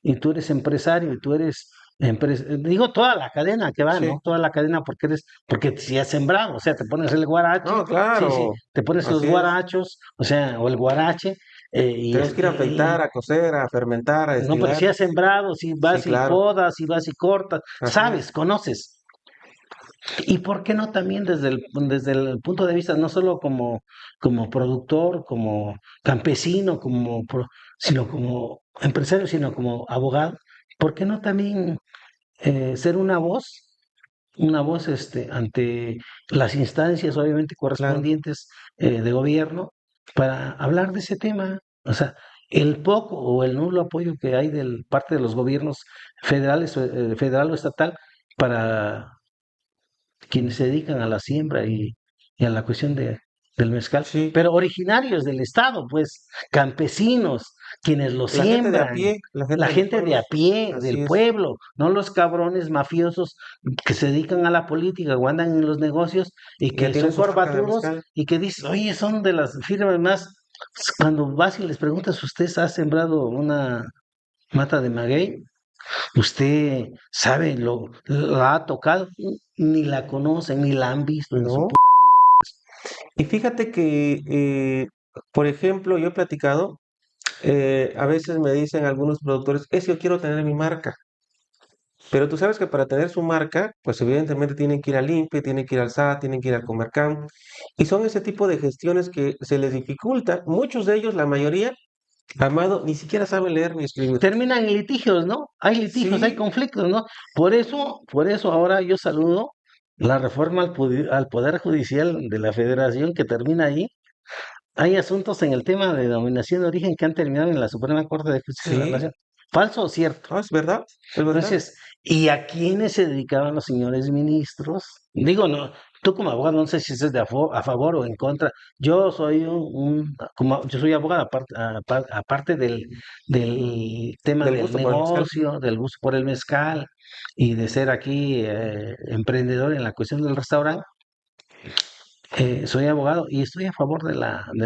y tú eres empresario y tú eres digo toda la cadena que va, ¿no? sí. Toda la cadena porque si has sembrado, o sea, te pones el guarache, No, sí, sí, claro, te pones los así es. guarachos, o sea, o el guarache, y, Tenemos que ir a afeitar, a cocer, a fermentar, a no, pero destilar. si has sembrado, si Sí, vas y claro, podas, si vas y cortas, así sabes, es. conoces. ¿Y por qué no también desde el punto de vista, no solo como productor, como campesino, sino como empresario, sino como abogado? ¿Por qué no también ser una voz ante las instancias obviamente Claro. correspondientes de gobierno para hablar de ese tema? O sea, el poco o el nulo apoyo que hay de parte de los gobiernos federales, federal o estatal para quienes se dedican a la siembra y a la cuestión de del mezcal, Sí, pero originarios del estado, pues campesinos, quienes lo la gente de a siembran, pie, la la gente de los gente de a pueblos, pie, así del es. pueblo, no los cabrones mafiosos que se dedican a la política o andan en los negocios y Y ya que tiene son su marca de corbatudos mezcal. y que dicen, oye, son de las firmas más. Cuando vas y les preguntas, ¿usted ha sembrado una mata de maguey? ¿Usted sabe, la ha tocado? Ni la conocen, ni la han visto en su No. puta vida. Y fíjate que, por ejemplo, yo he platicado, a veces me dicen algunos productores, es que yo quiero tener mi marca. Pero tú sabes que para tener su marca, pues evidentemente tienen que ir al INPE, tienen que ir al SAT, tienen que ir al Comercam. Y son ese tipo de gestiones que se les dificulta. Muchos de ellos, la mayoría, Amado, ni siquiera saben leer ni escribir. Terminan en litigios, ¿no? Hay litigios, hay Sí, conflictos, ¿no? Por eso ahora yo saludo la reforma al Poder Judicial de la Federación que termina ahí. Hay asuntos en el tema de denominación de origen que han terminado en la Suprema Corte de Justicia de la sí, Nación. ¿Falso o cierto? no, es verdad, es verdad. Entonces, ¿y a quiénes se dedicaban los señores ministros? Digo, no, tú como abogado no sé si estás a favor o en contra. Yo soy yo soy abogado aparte del tema Del del gusto por el mezcal. negocio, del gusto por el mezcal y de ser aquí emprendedor en la cuestión del restaurante. Soy abogado y estoy a favor de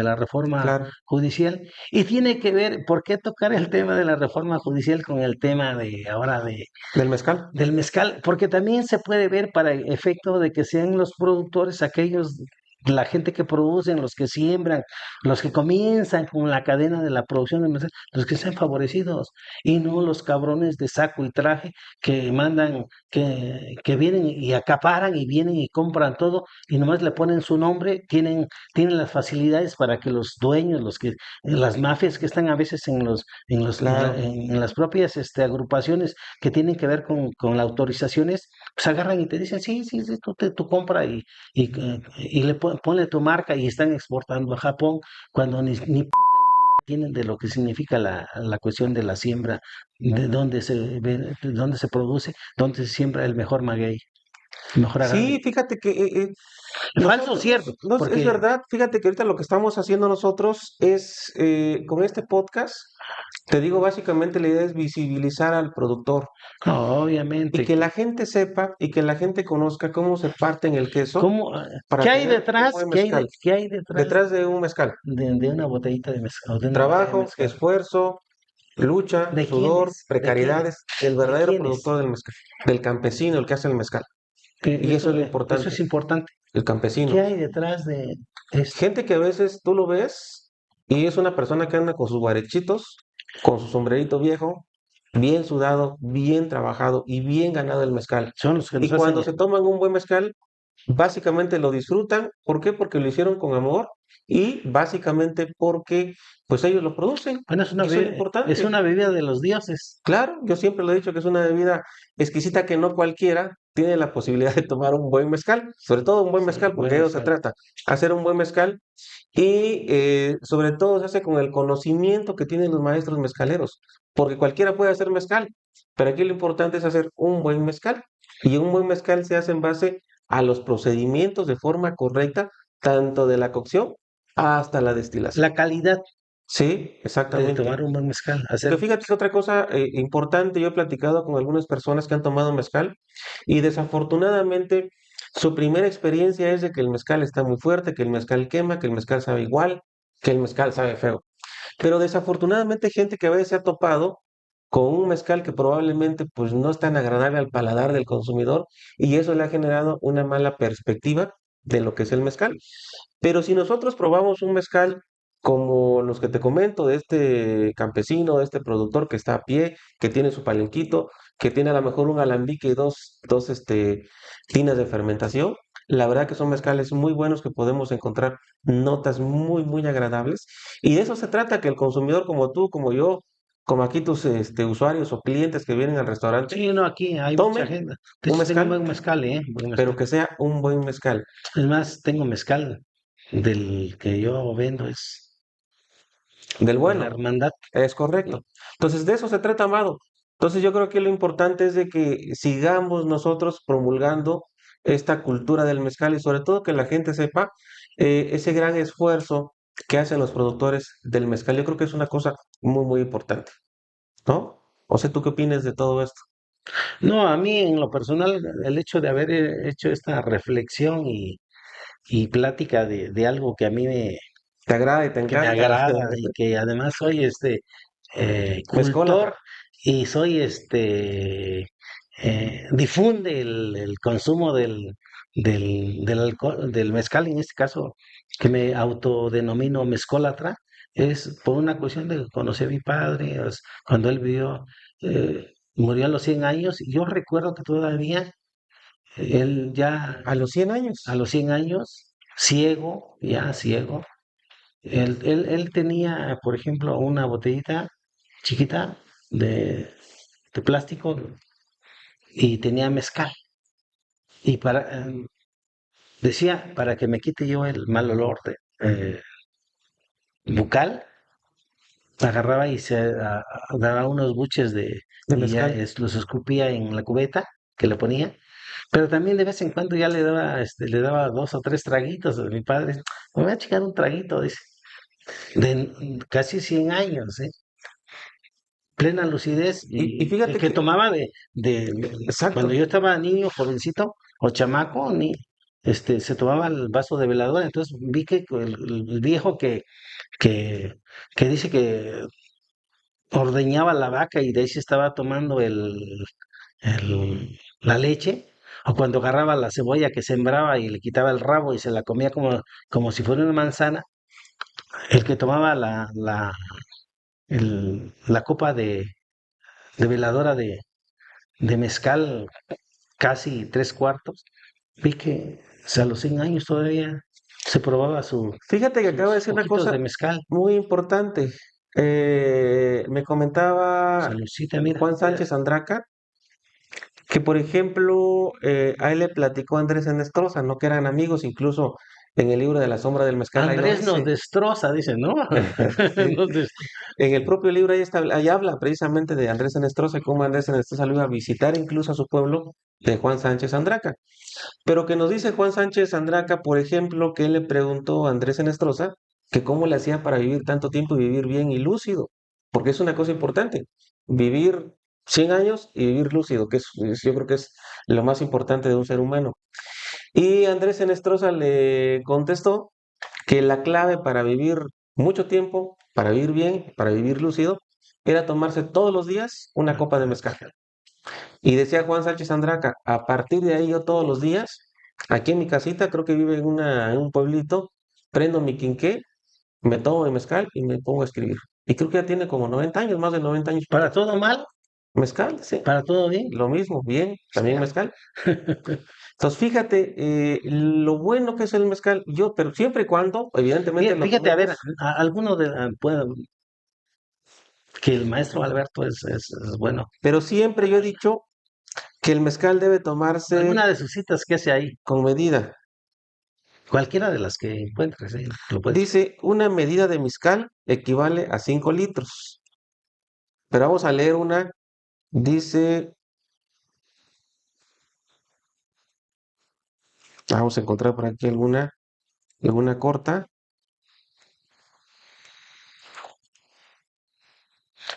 la reforma Claro, judicial. Y tiene que ver, ¿por qué tocar el tema de la reforma judicial con el tema de ahora del mezcal. del mezcal? Porque también se puede ver para el efecto de que sean los productores, aquellos, la gente que producen, los que siembran, los que comienzan con la cadena de la producción del mezcal, los que sean favorecidos, y no los cabrones de saco y traje que mandan, que vienen y acaparan y vienen y compran todo y nomás le ponen su nombre, tienen las facilidades para que los dueños, las mafias que están a veces Claro. en las propias agrupaciones que tienen que ver con las autorizaciones, pues agarran y te dicen, sí, sí, sí, tú compra y ponle tu marca y están exportando a Japón cuando ni puta idea tienen de lo que significa la cuestión de la siembra, de dónde se produce, dónde se siembra el mejor maguey, el mejor agave. Sí, fíjate que Falso o cierto, nosotros, no, es porque verdad, fíjate que ahorita lo que estamos haciendo nosotros es, con este podcast, te digo, básicamente la idea es visibilizar al productor no, y obviamente, que la gente sepa y que la gente conozca cómo se parte en el queso ¿cómo, para qué hay tener un detrás? buen mezcal, Qué hay detrás detrás de un mezcal. de una botellita de mezcal o de una botella de Trabajo, mezcal? esfuerzo, lucha, ¿De sudor, quiénes? ¿De quiénes? precariedades, el ¿De verdadero quiénes? productor del mezcal, del campesino, el que hace el mezcal. Y eso es lo Eso importante, es importante. el ¿Qué campesino. hay detrás de esto? Gente que a veces tú lo ves y es una persona que anda con sus guarechitos, con su sombrerito viejo, bien sudado, bien trabajado y bien ganado el mezcal. Son los que nos Y hacen. cuando se toman un buen mezcal, básicamente lo disfrutan. ¿Por qué? Porque lo hicieron con amor y básicamente porque pues ellos lo producen. Bueno, Y eso es lo es importante. una bebida de los dioses. Claro, yo siempre lo he dicho que es una bebida exquisita que no cualquiera tiene la posibilidad de tomar un buen mezcal, sobre todo un buen Sí, mezcal, porque buen de eso se mezcal. trata, hacer un buen mezcal y sobre todo se hace con el conocimiento que tienen los maestros mezcaleros, porque cualquiera puede hacer mezcal, pero aquí lo importante es hacer un buen mezcal y un buen mezcal se hace en base a los procedimientos de forma correcta, tanto de la cocción hasta la destilación. La calidad Sí, de exactamente. tomar un buen mezcal. Porque fíjate que otra cosa importante, yo he platicado con algunas personas que han tomado mezcal y desafortunadamente su primera experiencia es de que el mezcal está muy fuerte, que el mezcal quema, que el mezcal sabe igual, que el mezcal sabe feo. Pero desafortunadamente hay gente que a veces se ha topado con un mezcal que probablemente pues no es tan agradable al paladar del consumidor y eso le ha generado una mala perspectiva de lo que es el mezcal. Pero si nosotros probamos un mezcal como los que te comento, de este campesino, de este productor que está a pie, que tiene su palenquito, que tiene a lo mejor un alambique y dos tinas de fermentación, la verdad que son mezcales muy buenos que podemos encontrar notas muy, muy agradables. Y de eso se trata, que el consumidor como tú, como yo, como aquí tus usuarios o clientes que vienen al restaurante, sí, no, aquí hay mucha tomen gente. De un hecho, tengo un mezcal, buen mezcal, ¿eh? Buen pero mezcal. que sea un buen mezcal. Es más, tengo mezcal del que yo vendo, es Del de la bueno, hermandad. es correcto. Entonces, de eso se trata, Amado. Entonces, yo creo que lo importante es de que sigamos nosotros promulgando esta cultura del mezcal y sobre todo que la gente sepa ese gran esfuerzo que hacen los productores del mezcal. Yo creo que es una cosa muy, muy importante, ¿no? O sea, ¿tú qué opinas de todo esto? No, a mí en lo personal, el hecho de haber hecho esta reflexión y plática de algo que a mí ¿Te agrada y te que me encanta? agrada y que además soy Mezcolatra. cultor y soy difunde el consumo del alcohol, del mezcal en este caso, que me autodenomino mezcólatra, es por una cuestión de que conocí a mi padre, cuando él vivió, murió a los 100 años, y yo recuerdo que todavía él ya A los 100 a años. los 100 años, ciego, ya ciego, él tenía, por ejemplo, una botellita chiquita de plástico y tenía mezcal. Y decía, para que me quite yo el mal olor bucal, agarraba y daba unos buches De y ya mezcal. los escupía en la cubeta que le ponía. Pero también de vez en cuando ya le daba dos o tres traguitos a mi padre. Me voy a echar un traguito, dice, de casi 100 años, ¿eh? Plena lucidez Y y fíjate que que, tomaba cuando exacto. yo estaba niño, jovencito o chamaco, se tomaba el vaso de veladora, entonces vi que el viejo que, que dice que ordeñaba la vaca y de ahí se estaba tomando la leche, o cuando agarraba la cebolla que sembraba y le quitaba el rabo y se la comía como si fuera una manzana, el que tomaba la copa de veladora de mezcal casi tres cuartos, vi que o sea, a los 100 años todavía se probaba Fíjate que acaba de sus decir una poquitos cosa de mezcal. muy importante. Me comentaba Saludcita, mira. Juan Sánchez Andraca que, por ejemplo, a él le platicó Andrés Enestrosa, ¿no? Que eran amigos, incluso en el libro de La sombra del mezcal, ahí lo Andrés nos dice. destroza, dice, ¿no? Sí. Nos des- En el propio libro ahí habla precisamente de Andrés Enestrosa y cómo Andrés Enestrosa lo iba a visitar incluso a su pueblo de Juan Sánchez Andraca. Pero que nos dice Juan Sánchez Andraca, por ejemplo, que él le preguntó a Andrés Enestrosa que cómo le hacía para vivir tanto tiempo y vivir bien y lúcido, porque es una cosa importante, vivir 100 años y vivir lúcido, yo creo que es lo más importante de un ser humano. Y Andrés Enestrosa le contestó que la clave para vivir mucho tiempo, para vivir bien, para vivir lúcido, era tomarse todos los días una copa de mezcal. Y decía Juan Sánchez Andraca, a partir de ahí yo todos los días, aquí en mi casita, creo que vive en un pueblito, prendo mi quinqué, me tomo mi mezcal y me pongo a escribir. Y creo que ya tiene como 90 años, más de 90 años. Para todo mal, Mezcal, sí, para todo bien. lo mismo, bien, también Ya. mezcal. Entonces, fíjate lo bueno que es el mezcal, pero siempre y cuando, evidentemente, lo Fíjate, a ver, tomemos, alguno que el maestro Alberto es bueno. pero siempre yo he dicho que el mezcal debe tomarse Alguna de sus citas que hace ahí, con medida. cualquiera de las que encuentres, lo puedes. Dice, una medida de mezcal equivale a 5 litros. Pero vamos a leer una, dice, vamos a encontrar por aquí alguna corta.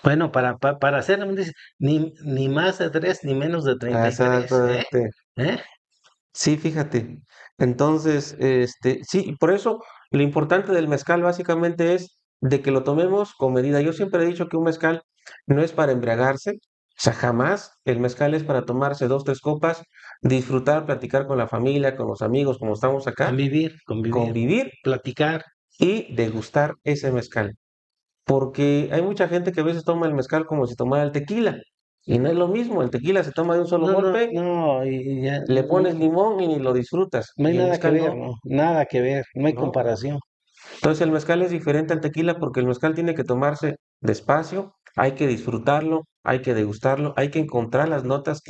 Bueno, para hacer, dice, ni más de 3 ni menos de 33, ¿eh? Exactamente. ¿Eh? Sí, fíjate. Entonces, sí, y por eso lo importante del mezcal básicamente es de que lo tomemos con medida. Yo siempre he dicho que un mezcal no es para embriagarse, o sea, jamás. El mezcal es para tomarse dos, tres copas, disfrutar, platicar con la familia, con los amigos, como estamos acá, Convivir, convivir platicar. y degustar ese mezcal. Porque hay mucha gente que a veces toma el mezcal como si tomara el tequila. Y no es lo mismo, el tequila se toma de un solo No, no, golpe, no, y ya, le pones limón y ni lo disfrutas. no hay Y el nada que mezcal ver, no, ¿no? Nada que ver, no hay ¿no? comparación. Entonces el mezcal es diferente al tequila porque el mezcal tiene que tomarse despacio, hay que disfrutarlo, hay que degustarlo, hay que encontrar las notas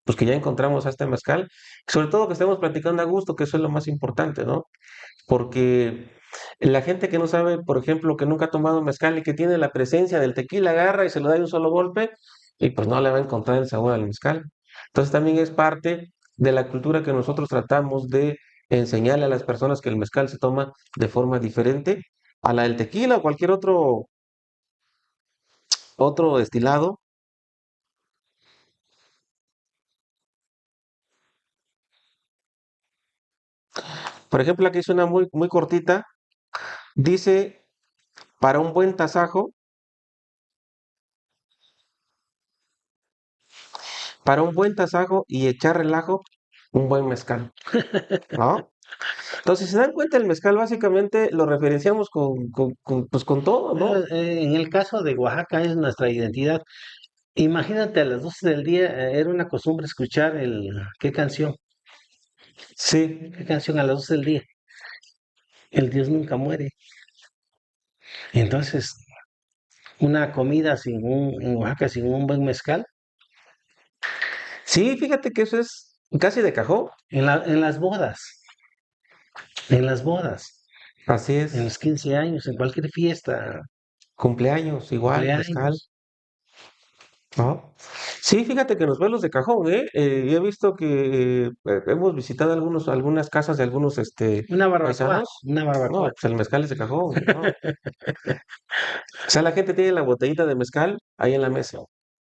pues que ya encontramos a este mezcal. Sobre todo que estemos platicando a gusto, que eso es lo más importante, ¿no? Porque la gente que no sabe, por ejemplo, que nunca ha tomado mezcal y que tiene la presencia del tequila, agarra y se lo da de un solo golpe y pues no le va a encontrar el sabor al mezcal. Entonces también es parte de la cultura que nosotros tratamos de enseñarle a las personas que el mezcal se toma de forma diferente a la del tequila o cualquier otro destilado. Por ejemplo, aquí es una muy, muy cortita. Dice, para un buen tasajo, para un buen tasajo y echar relajo, un buen mezcal, ¿no? Entonces, si se dan cuenta, el mezcal básicamente lo referenciamos pues, con todo, ¿no? En el caso de Oaxaca es nuestra identidad. Imagínate a las 12 del día, era una costumbre escuchar Sí, qué canción a las 12 del día, el Dios nunca muere. Entonces, una comida en Oaxaca sin un buen mezcal, sí, fíjate que eso es casi de cajón. en las bodas, en las bodas, Así en es. los 15 años, en cualquier fiesta, Cumpleaños, igual, mezcal, cumpleaños, ¿no? Sí, fíjate que los vuelos de cajón, ¿eh? He visto que hemos visitado algunas casas de algunos paisanos. una No, barbacoa. pues el mezcal es de cajón, ¿no? O sea, la gente tiene la botellita de mezcal ahí en la mesa.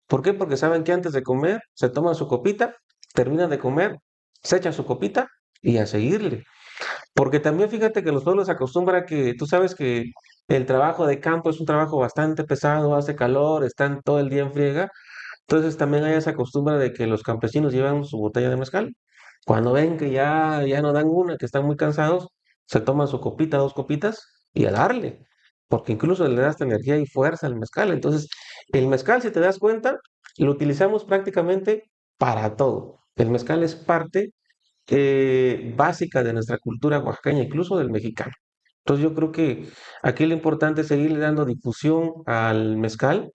¿Por qué? Porque saben que antes de comer se toman su copita, terminan de comer, se echan su copita y a seguirle. Porque también fíjate que los pueblos acostumbran que tú sabes que el trabajo de campo es un trabajo bastante pesado, hace calor, están todo el día en friega. Entonces también hay esa costumbre de que los campesinos llevan su botella de mezcal. Cuando ven que ya no dan una, que están muy cansados, se toman su copita, dos copitas y a darle. Porque incluso le da hasta energía y fuerza al mezcal. Entonces, el mezcal, si te das cuenta, lo utilizamos prácticamente para todo. El mezcal es parte básica de nuestra cultura oaxaqueña, incluso del mexicano. Entonces yo creo que aquí lo importante es seguirle dando difusión al mezcal,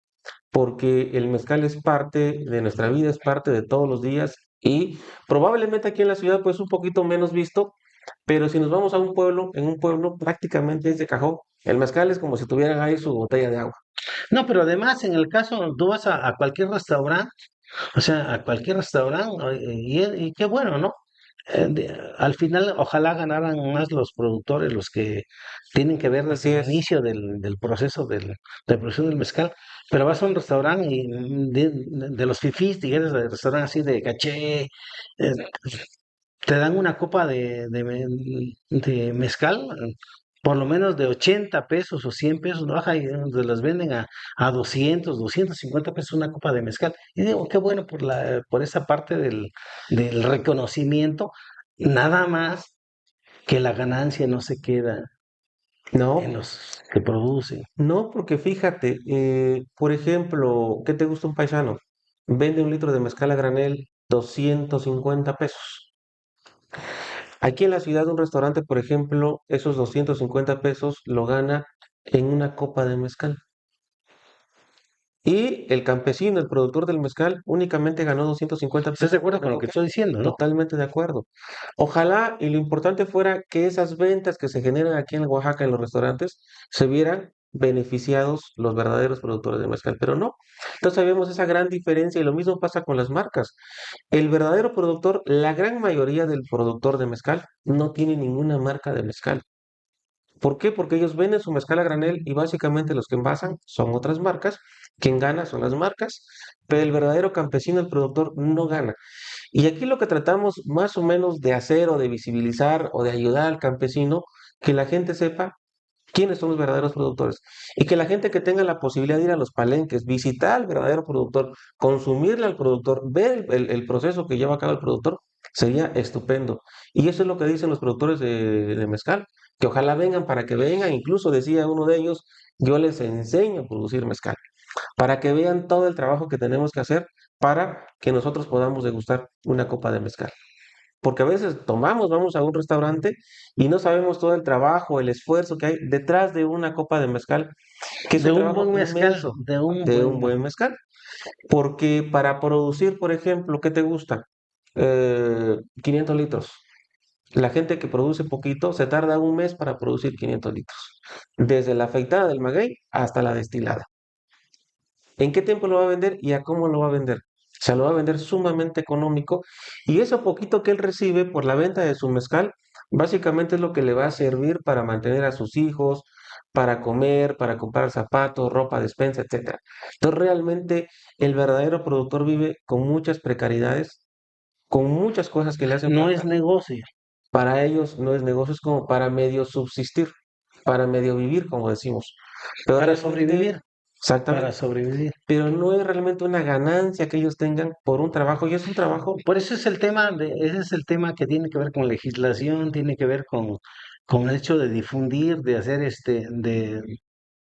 porque el mezcal es parte de nuestra vida, es parte de todos los días y probablemente aquí en la ciudad pues un poquito menos visto, pero si nos vamos a un pueblo, en un pueblo prácticamente es de cajón. El mezcal es como si tuvieran ahí su botella de agua. No, pero además, en el caso, tú vas a cualquier restaurante, o sea, a cualquier restaurante, y qué bueno, ¿no? Al final, ojalá ganaran más los productores, los que tienen que ver desde Así el es. inicio del proceso de producción del mezcal. Pero vas a un restaurante y de los fifís, digamos, de restaurante así de caché, te dan una copa de mezcal, por lo menos de 80 pesos o 100 pesos, ¿no? Baja y donde las venden a 250 pesos una copa de mezcal. Y digo, qué bueno por esa parte del reconocimiento, nada más que la ganancia no se queda en No, los que producen. no, porque fíjate, por ejemplo, ¿qué te gusta un paisano? Vende un litro de mezcal a granel 250 pesos. Aquí en la ciudad, un restaurante, por ejemplo, esos 250 pesos lo gana en una copa de mezcal. Y el campesino, el productor del mezcal, únicamente ganó 250 ¿Estás de pesos por acuerdo una con lo que copa. estoy diciendo, no? Totalmente de acuerdo. Ojalá y lo importante fuera que esas ventas que se generan aquí en Oaxaca en los restaurantes se vieran beneficiados los verdaderos productores de mezcal, pero no. Entonces vemos esa gran diferencia y lo mismo pasa con las marcas. El verdadero productor, la gran mayoría del productor de mezcal, no tiene ninguna marca de mezcal. ¿Por qué? Porque ellos venden su mezcal a granel y básicamente los que envasan son otras marcas. Quien gana son las marcas, pero el verdadero campesino, el productor, no gana. Y aquí lo que tratamos más o menos de hacer o de visibilizar o de ayudar al campesino, que la gente sepa quiénes son los verdaderos productores y que la gente que tenga la posibilidad de ir a los palenques, visitar al verdadero productor, consumirle al productor, ver el proceso que lleva a cabo el productor, sería estupendo. Y eso es lo que dicen los productores de mezcal, que ojalá vengan para que vengan, incluso decía uno de ellos, yo les enseño a producir mezcal, para que vean todo el trabajo que tenemos que hacer para que nosotros podamos degustar una copa de mezcal. Porque a veces tomamos, vamos a un restaurante y no sabemos todo el trabajo, el esfuerzo que hay detrás de una copa de mezcal, que es De un un trabajo buen mezcal, inmenso de un de buen un buen mezcal. mezcal. Porque para producir, por ejemplo, ¿qué te gusta? 500 litros. La gente que produce poquito se tarda un mes para producir 500 litros. Desde la afeitada del maguey hasta la destilada. ¿En qué tiempo lo va a vender y a cómo lo va a vender? Se lo va a vender sumamente económico y eso poquito que él recibe por la venta de su mezcal, Básicamente es lo que le va a servir para mantener a sus hijos, para comer, para comprar zapatos, ropa, despensa, etcétera. Entonces realmente el verdadero productor vive con muchas precariedades, con muchas cosas que le hacen No es falta. negocio, Para ellos no es negocio, es como para medio subsistir, para medio vivir, como decimos. Pero para realmente, sobrevivir, para exactamente, sobrevivir. pero no es realmente una ganancia que ellos tengan por un trabajo, y es un trabajo, Por eso es el tema ese es el tema que tiene que ver con legislación, tiene que ver con el hecho de difundir, de hacer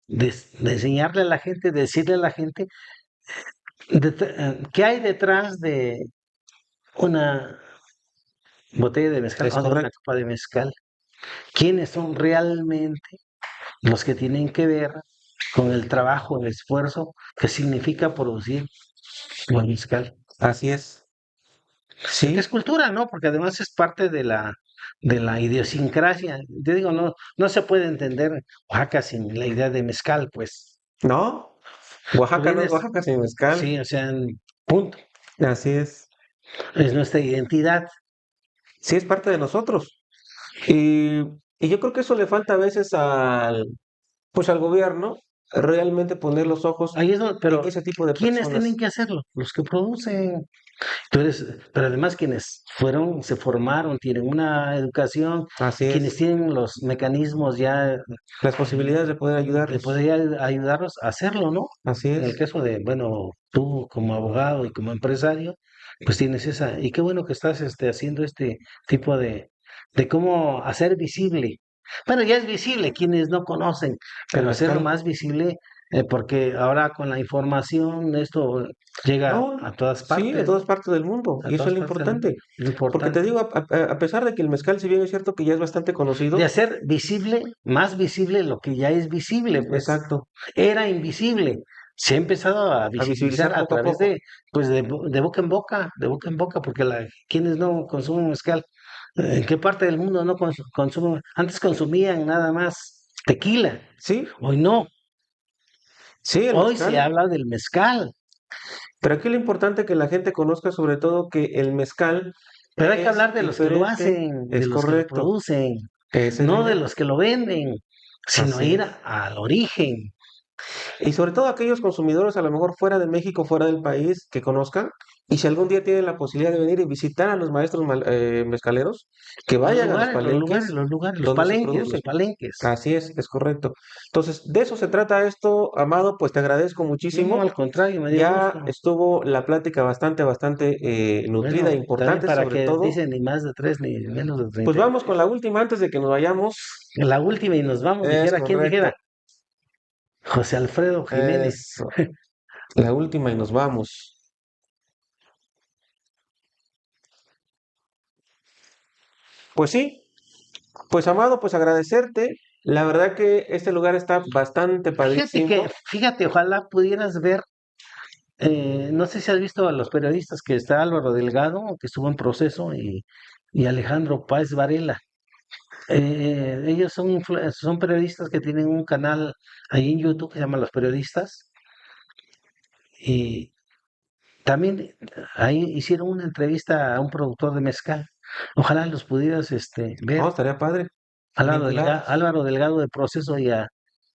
de enseñarle a la gente, decirle a la gente qué hay detrás de una botella de mezcal es o de una correcto. copa de mezcal. ¿Quiénes son realmente los que tienen que ver con el trabajo, el esfuerzo que significa producir buen mezcal? Así es. Porque es Sí, cultura, ¿no? Porque además es parte de la idiosincrasia. Te digo, no se puede entender Oaxaca sin la idea de mezcal, pues. ¿no? Tú Oaxaca no es vienes, Oaxaca sin mezcal. sí, o sea, punto. Así es. Es nuestra identidad. Sí es parte de nosotros. Y, y yo creo que eso le falta a veces pues al gobierno realmente poner los ojos Ahí es donde, en pero ese tipo de ¿quiénes tienen personas. que hacerlo? Los que producen. Pero además quienes se formaron, tienen una educación, Así quienes es. tienen los mecanismos ya Las posibilidades de poder de ayudarlos. poder ayudarlos a hacerlo, ¿no? Así En el es. caso de, bueno, tú como abogado y como empresario, pues tienes esa, y qué bueno que estás haciendo este tipo de cómo hacer visible. Bueno, ya es visible quienes no conocen, El pero hacerlo mezcal. más visible, porque ahora con la información esto llega No, a todas sí, de partes, todas partes del mundo. a Y eso todas es lo partes del mundo. importante. Lo Porque te importante. digo, a pesar de que el mezcal, si bien es cierto que ya es bastante De conocido, hacer visible, más visible lo que ya es visible, pues exacto, era invisible. Se ha empezado a a visibilizar visibilizar a poco a través poco. pues de boca en boca, de boca en boca, porque quienes no consumen mezcal, ¿en qué parte del mundo no consumen? Antes consumían nada más tequila, Sí, hoy no, sí, el hoy se mezcal. habla del mezcal, Pero aquí lo importante es que la gente conozca sobre todo que el mezcal pero hay que es hablar de los que lo diferente, hacen, de es los que lo correcto. producen, Esa es la no de idea. los que lo venden, sino Así ir es. al origen. Y sobre todo aquellos consumidores a lo mejor fuera de México, fuera del país, que conozcan. Y si algún día tienen la posibilidad de venir y visitar a los maestros mezcaleros, que Los vayan a los lugares, los lugares, palenques los lugares, donde se los produce. palenques. Así es correcto. Entonces, de eso se trata esto, Amado, pues te agradezco No, muchísimo. al contrario, me dio Ya gusto. estuvo la plática bastante nutrida e Bueno, también importante, para sobre que todo. dicen ni más de tres ni menos de Pues vamos con 33. la última antes de que nos vayamos. La última y nos vamos, Es dijera, ¿quién correcto. dijera? José Alfredo Jiménez. Eso. La última y nos vamos. Pues sí, pues Amado, pues agradecerte. La verdad que este lugar está bastante padrísimo. Fíjate, ojalá pudieras ver, no sé si has visto a los periodistas que está Álvaro Delgado, que estuvo en proceso, y Alejandro Páez Varela. Ellos son periodistas que tienen un canal ahí en YouTube que se llama Los Periodistas, y también ahí hicieron una entrevista a un productor de mezcal. Ojalá los pudieras ver. Oh, estaría padre vincularlos. Álvaro Delgado de Proceso y a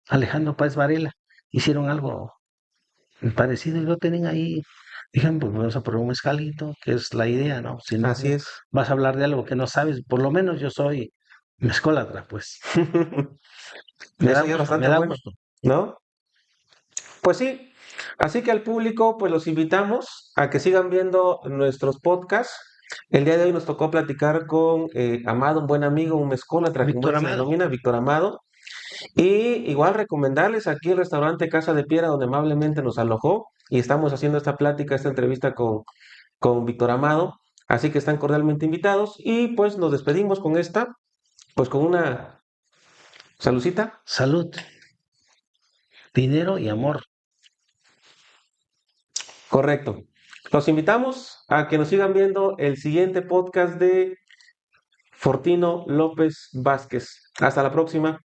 Alejandro Páez Varela hicieron algo parecido y lo tienen ahí. Dijeron, pues vamos a poner un mezcalito, que es la idea, ¿no? Si no Así es. vas a hablar de algo que no sabes, por lo menos yo soy mezcólatra, pues. Eso ya es Me bastante da bueno, gusto. ¿no? Pues sí, así que al público, pues los invitamos a que sigan viendo nuestros podcasts. El día de hoy nos tocó platicar con Amado, un buen amigo, un mezcólatra, como Víctor él se Amado. denomina, Víctor Amado. Y igual recomendarles aquí el restaurante Casa de Piedra, donde amablemente nos alojó. Y estamos haciendo esta plática, esta entrevista con Víctor Amado. Así que están cordialmente invitados. Y pues nos despedimos con esta, pues con una salucita. Salud, dinero y amor. Correcto. Los invitamos a que nos sigan viendo el siguiente podcast de Fortino López Vázquez. Hasta la próxima.